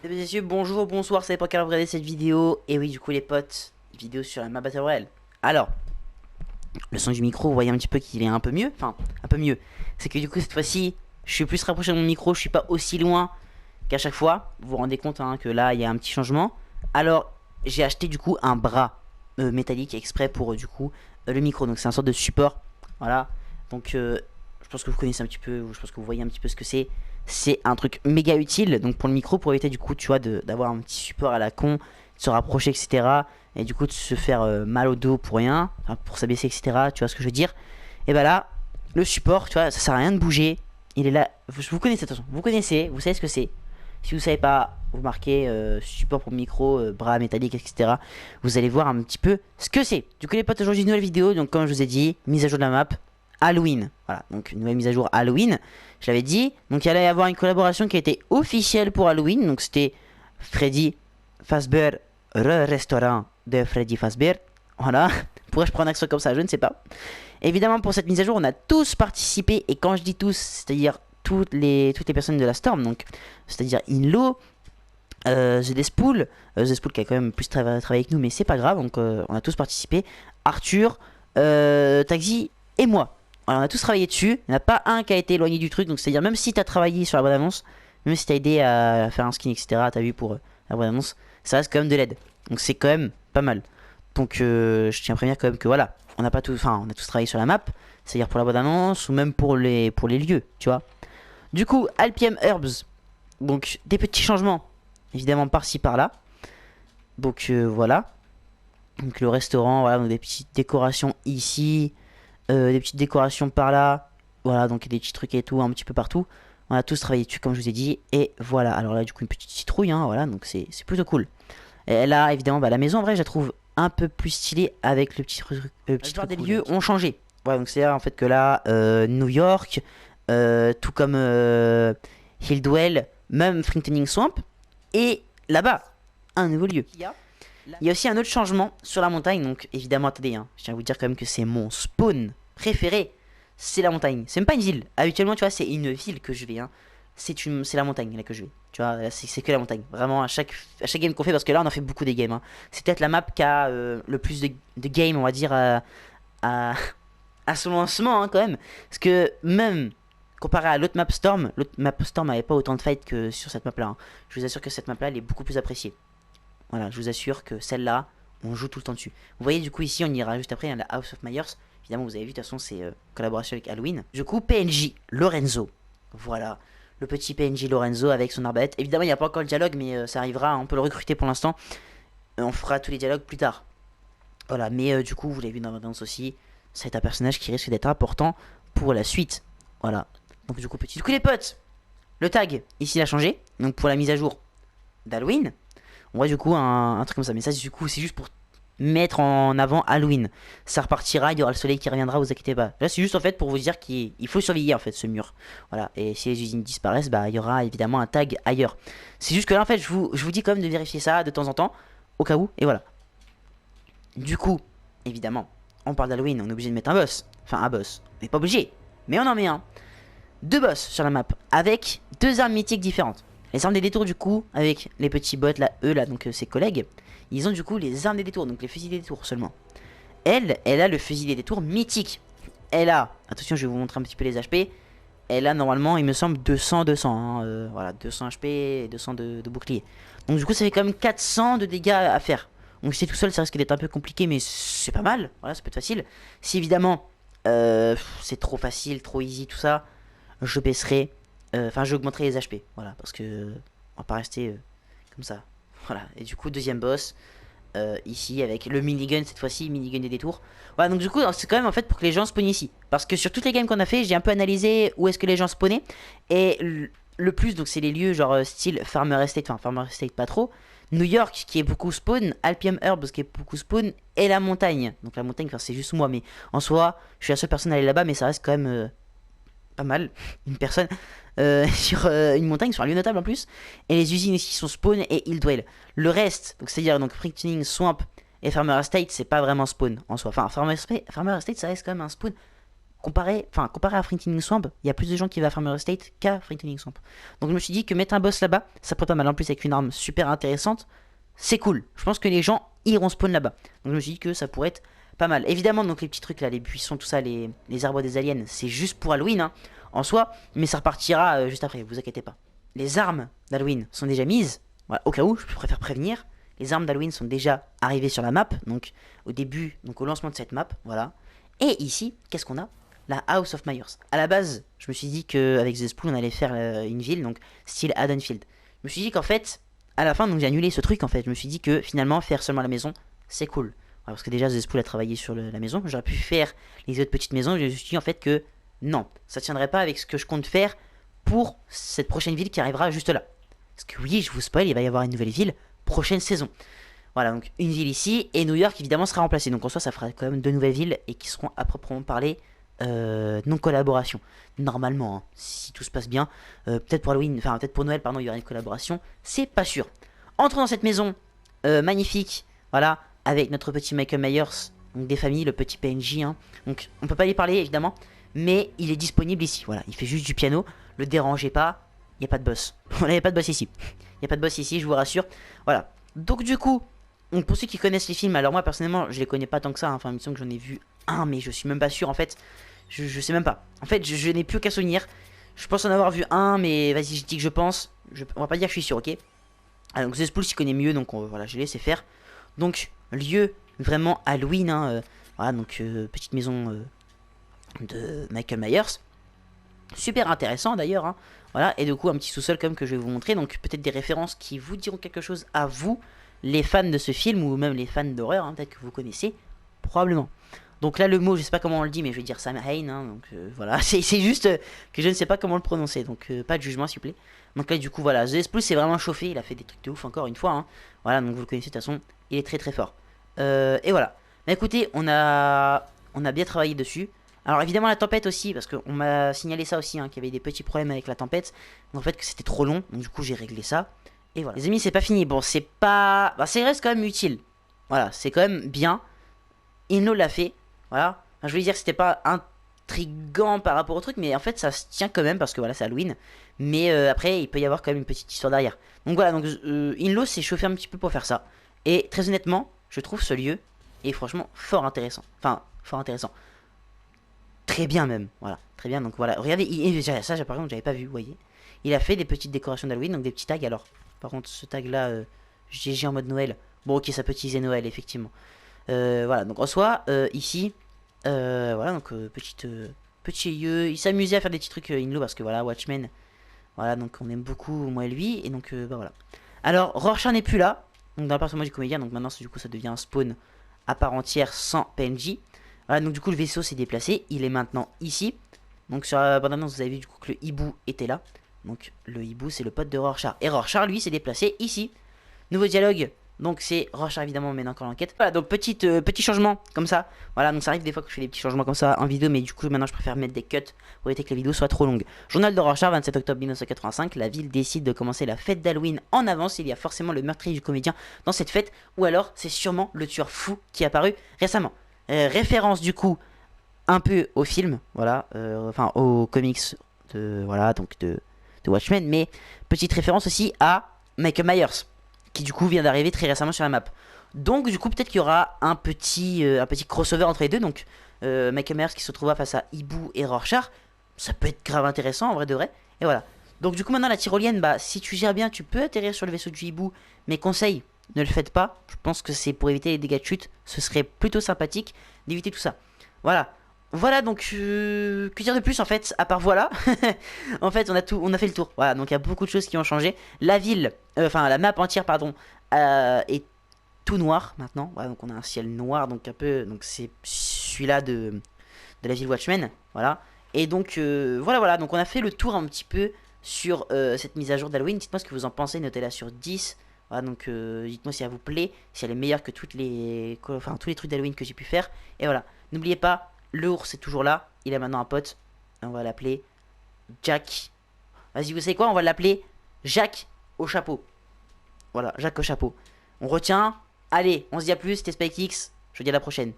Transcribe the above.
Eh bien, messieurs, bonjour, bonsoir, c'est pas qu'à regarder cette vidéo. Et oui, du coup, les potes, vidéo sur la map Battle Royale. Alors, le son du micro, vous voyez un petit peu qu'il est un peu mieux. Enfin, un peu mieux. C'est que du coup, cette fois-ci, je suis plus rapproché de mon micro, je suis pas aussi loin qu'à chaque fois. Vous vous rendez compte hein, que là, il y a un petit changement. Alors, j'ai acheté du coup un bras métallique exprès pour du coup le micro. Donc, c'est un sorte de support. Voilà. Donc, je pense que vous connaissez un petit peu, je pense que vous voyez un petit peu ce que c'est. C'est un truc méga utile donc pour le micro pour éviter du coup tu vois d'avoir un petit support à la con, de se rapprocher etc. Et du coup de se faire mal au dos pour rien, enfin, pour s'abaisser etc. Tu vois ce que je veux dire. Et bah là le support tu vois ça sert à rien de bouger. Il est là, vous connaissez attention, vous connaissez, vous savez ce que c'est. Si vous savez pas, vous marquez support pour micro, bras métallique etc. Vous allez voir un petit peu ce que c'est. Du coup les potes aujourd'hui une nouvelle vidéo donc comme je vous ai dit, mise à jour de la map. Halloween. Voilà, donc une nouvelle mise à jour Halloween. Je l'avais dit. Donc il allait y avoir une collaboration qui a été officielle pour Halloween. Donc c'était Freddy Fazbear, le restaurant de Freddy Fazbear. Voilà. Pourrais-je prendre un accent comme ça? Je ne sais pas. Évidemment, pour cette mise à jour, on a tous participé. Et quand je dis tous, c'est-à-dire toutes les personnes de la Storm. Donc, c'est-à-dire Inlo, The Despool. The Despool qui a quand même plus travaillé avec nous, mais c'est pas grave. Donc, on a tous participé. Arthur, Taxi et moi. Alors, on a tous travaillé dessus. Il n'y en a pas un qui a été éloigné du truc. Donc, c'est-à-dire, même si tu as travaillé sur la bonne annonce, même si tu as aidé à faire un skin, etc., tu as vu pour la bonne annonce, ça reste quand même de l'aide. Donc, c'est quand même pas mal. Donc, je tiens à prévenir quand même que voilà, on a pas tout, enfin, on a tous travaillé sur la map, c'est-à-dire pour la bonne annonce ou même pour les lieux, tu vois. Du coup, Alpiem Herbs, donc des petits changements, évidemment par-ci par-là. Donc, voilà. Donc, le restaurant, voilà, donc des petites décorations ici. Des petites décorations par là. Voilà, donc des petits trucs et tout, un petit peu partout. On a tous travaillé dessus, comme je vous ai dit. Et voilà, alors là, du coup, une petite citrouille, hein, voilà, donc c'est plutôt cool. Et là, évidemment, bah, la maison, en vrai, je la trouve un peu plus stylée avec le petit truc. Le petit truc des lieux ont changé. Voilà, donc c'est là, en fait, que là, New York, tout comme Hildwell, même Frightening Swamp. Et là-bas, un nouveau lieu. Il y a aussi un autre changement sur la montagne, donc évidemment, attendez, hein, je tiens à vous dire quand même que c'est mon spawn préféré, c'est la montagne. C'est même pas une ville, habituellement, tu vois, c'est une ville que je vais, hein. C'est la montagne là que je vais, tu vois, c'est que la montagne. Vraiment, à chaque game qu'on fait, parce que là, on en fait beaucoup des games, hein. C'est peut-être la map qui a le plus de games, on va dire, à, à son lancement, hein, quand même. Parce que même comparé à l'autre map Storm avait pas autant de fight que sur cette map là, hein. Je vous assure que cette map là, elle est beaucoup plus appréciée. Voilà, je vous assure que celle-là, on joue tout le temps dessus. Vous voyez, du coup, ici, on ira juste après, hein, la House of Myers. Évidemment, vous avez vu, de toute façon, c'est collaboration avec Halloween. Du coup, PNJ Lorenzo. Voilà, le petit PNJ Lorenzo avec son arbalète. Évidemment, il n'y a pas encore le dialogue, mais ça arrivera. On peut le recruter pour l'instant. On fera tous les dialogues plus tard. Voilà, mais du coup, vous l'avez vu dans la danse aussi. C'est un personnage qui risque d'être important pour la suite. Voilà. Donc, du coup, petit. Du coup, les potes, le tag, ici, il a changé. Donc, pour la mise à jour d'Halloween. On voit du coup un truc comme ça. Mais ça, du coup, c'est juste pour mettre en avant Halloween. Ça repartira, il y aura le soleil qui reviendra, vous inquiétez pas. Là, c'est juste en fait pour vous dire qu'il faut surveiller en fait ce mur. Voilà. Et si les usines disparaissent, bah il y aura évidemment un tag ailleurs. C'est juste que là, en fait, je vous dis quand même de vérifier ça de temps en temps, au cas où. Et voilà. Du coup, évidemment, on parle d'Halloween, on est obligé de mettre un boss. Enfin, un boss. On n'est pas obligé, mais on en met un. Deux boss sur la map avec deux armes mythiques différentes. Les armes des détours du coup avec les petits bots là, eux là donc ses collègues, ils ont du coup les armes des détours donc les fusils des détours seulement. Elle a le fusil des détours mythique. Elle a, attention je vais vous montrer un petit peu les HP. Elle a normalement il me semble 200 hein, voilà 200 HP et 200 de bouclier. Donc du coup ça fait quand même 400 de dégâts à faire. Donc si c'est tout seul ça risque d'être un peu compliqué mais c'est pas mal, voilà ça peut être facile. Si évidemment c'est trop facile, trop easy tout ça, je baisserai, enfin j'augmenterai les HP, voilà, parce que on va pas rester comme ça, voilà. Et du coup deuxième boss, ici avec le minigun cette fois-ci, minigun des détours. Voilà donc du coup c'est quand même en fait pour que les gens spawnent ici, parce que sur toutes les games qu'on a fait, j'ai un peu analysé où est-ce que les gens spawnaient et le plus donc c'est les lieux genre style Farmer Estate, enfin Farmer Estate pas trop. New York qui est beaucoup spawn, Alpium Herbs qui est beaucoup spawn et la montagne. Donc la montagne, enfin c'est juste moi, mais en soi je suis la seule personne à aller là-bas, mais ça reste quand même pas mal, une personne sur une montagne, sur un lieu notable en plus. Et les usines ici sont Spawn et Hildwell. Le reste, donc c'est-à-dire donc Frightening Swamp et Farmer Estate, c'est pas vraiment Spawn en soi. Enfin, Farmer Estate, ça reste quand même un Spawn comparé à Frinting Swamp, il y a plus de gens qui vont à Farmer Estate qu'à Frinting Swamp. Donc je me suis dit que mettre un boss là-bas, ça pourrait pas mal. En plus avec une arme super intéressante, c'est cool. Je pense que les gens iront spawn là-bas. Donc je me suis dit que ça pourrait être pas mal. Évidemment, donc les petits trucs là, les buissons, tout ça, les arbres des aliens, c'est juste pour Halloween hein, en soi, mais ça repartira juste après, vous inquiétez pas. Les armes d'Halloween sont déjà mises, voilà, au cas où, je préfère prévenir. Les armes d'Halloween sont déjà arrivées sur la map, donc au début, donc au lancement de cette map, voilà. Et ici, qu'est-ce qu'on a? La House of Myers. À la base, je me suis dit qu'avec The Spool, on allait faire une ville, donc style Haddonfield. Je me suis dit qu'en fait, à la fin, donc j'ai annulé ce truc en fait. Je me suis dit que finalement, faire seulement la maison, c'est cool. Voilà, parce que déjà, The Spool a travaillé sur la maison. J'aurais pu faire les autres petites maisons. Je me suis dit en fait que non, ça tiendrait pas avec ce que je compte faire pour cette prochaine ville qui arrivera juste là. Parce que oui, je vous spoil, il va y avoir une nouvelle ville prochaine saison. Voilà, donc une ville ici, et New York évidemment sera remplacée. Donc en soi, ça fera quand même deux nouvelles villes et qui seront à proprement parler non-collaboration. Normalement, hein, si tout se passe bien. Peut-être pour Halloween, enfin peut-être pour Noël, pardon, il y aura une collaboration. C'est pas sûr. Entrons dans cette maison magnifique, voilà, avec notre petit Michael Myers, donc des familles, le petit PNJ. Hein. Donc on peut pas y parler évidemment, mais il est disponible ici. Voilà, il fait juste du piano, le dérangez pas, il n'y a pas de boss. On n'avait pas de boss ici. Il n'y a pas de boss ici, je vous rassure. Voilà. Donc du coup, donc pour ceux qui connaissent les films, alors moi personnellement je les connais pas tant que ça, hein. Enfin il me semble que j'en ai vu un, mais je suis même pas sûr en fait. Je sais même pas. En fait je n'ai plus aucun souvenir. Je pense en avoir vu un, mais vas-y je dis que je pense. On va pas dire que je suis sûr, ok. Ah, donc Zespool s'y connaît mieux, donc voilà, je l'ai laissé faire. Donc lieu vraiment Halloween, hein, voilà, donc petite maison de Michael Myers. Super intéressant d'ailleurs, hein. Voilà, et du coup un petit sous-sol comme que je vais vous montrer. Donc peut-être des références qui vous diront quelque chose à vous, les fans de ce film, ou même les fans d'horreur, hein, peut-être que vous connaissez, probablement. Donc là le mot, je sais pas comment on le dit, mais je vais dire Sam Hain, hein, donc voilà, c'est juste que je ne sais pas comment le prononcer, donc pas de jugement s'il vous plaît. Donc là du coup voilà, The Spruce s'est vraiment chauffé, il a fait des trucs de ouf encore une fois, hein. Voilà, donc vous le connaissez de toute façon, il est très très fort. Et voilà, bah écoutez, on a bien travaillé dessus. Alors évidemment la tempête aussi, parce qu'on m'a signalé ça aussi, hein, qu'il y avait des petits problèmes avec la tempête, en fait que c'était trop long, donc du coup j'ai réglé ça. Et voilà. Les amis, c'est pas fini, bon c'est pas... Bah ça reste quand même utile. Voilà, c'est quand même bien. Il nous l'a fait, voilà. Enfin, je voulais dire que c'était pas intriguant par rapport au truc, mais en fait ça se tient quand même, parce que voilà c'est Halloween. Mais après il peut y avoir quand même une petite histoire derrière. Donc voilà, donc Inlo s'est chauffé un petit peu pour faire ça. Et très honnêtement, je trouve ce lieu est franchement fort intéressant. Enfin, fort intéressant. Très bien même, voilà, très bien. Donc voilà, regardez, ça par contre j'avais pas vu, vous voyez. Il a fait des petites décorations d'Halloween, donc des petits tags. Alors, par contre ce tag là, GG en mode Noël. Bon ok, ça peut teaser Noël effectivement. Voilà, donc en soi, ici, voilà, donc petit lieu. Il s'amusait à faire des petits trucs Inlo parce que voilà, Watchmen, voilà, donc on aime beaucoup moi et lui, et donc bah voilà. Alors Rorschach n'est plus là, donc dans le personnage du comédien, donc maintenant du coup ça devient un spawn à part entière sans PNJ. Voilà, donc du coup le vaisseau s'est déplacé, il est maintenant ici. Donc sur la bande-annonce vous avez vu du coup que le hibou était là. Donc le hibou c'est le pote de Rorschach. Et Rorschach lui s'est déplacé ici. Nouveau dialogue, donc c'est Rorschach évidemment mène encore l'enquête. Voilà, donc petit changement comme ça. Voilà, donc ça arrive des fois que je fais des petits changements comme ça en vidéo, mais du coup maintenant je préfère mettre des cuts pour éviter que les vidéos soient trop longues. Journal de Rorschach, 27 octobre 1985, la ville décide de commencer la fête d'Halloween en avance. Il y a forcément le meurtrier du comédien dans cette fête, ou alors c'est sûrement le tueur fou qui est apparu récemment. Référence du coup un peu au film, voilà, enfin aux comics voilà, donc de Watchmen, mais petite référence aussi à Michael Myers, qui du coup vient d'arriver très récemment sur la map. Donc du coup peut-être qu'il y aura un petit crossover entre les deux, donc Michael Myers qui se retrouvera face à Hibou et Rorschach, ça peut être grave intéressant en vrai de vrai, et voilà. Donc du coup maintenant la tyrolienne, bah si tu gères bien tu peux atterrir sur le vaisseau du Hibou, mais conseil, ne le faites pas, je pense que c'est pour éviter les dégâts de chute, ce serait plutôt sympathique d'éviter tout ça. Voilà. Voilà, donc que dire de plus en fait, à part voilà. En fait on a fait le tour. Voilà, donc il y a beaucoup de choses qui ont changé. La ville, enfin la map entière pardon, est tout noir maintenant. Voilà, donc on a un ciel noir, donc un peu, donc c'est celui-là de la ville Watchmen. Voilà. Et donc voilà, donc on a fait le tour un petit peu sur cette mise à jour d'Halloween. Dites-moi ce que vous en pensez, notez-la sur 10. Voilà, donc dites-moi si elle vous plaît, si elle est meilleure que tous les trucs d'Halloween que j'ai pu faire. Et voilà, n'oubliez pas, le ours est toujours là, il a maintenant un pote, on va l'appeler Jack. Vas-y, vous savez quoi, on va l'appeler Jacques au chapeau. Voilà, Jacques au chapeau. On retient, allez, on se dit à plus, c'était SpikeX, je vous dis à la prochaine.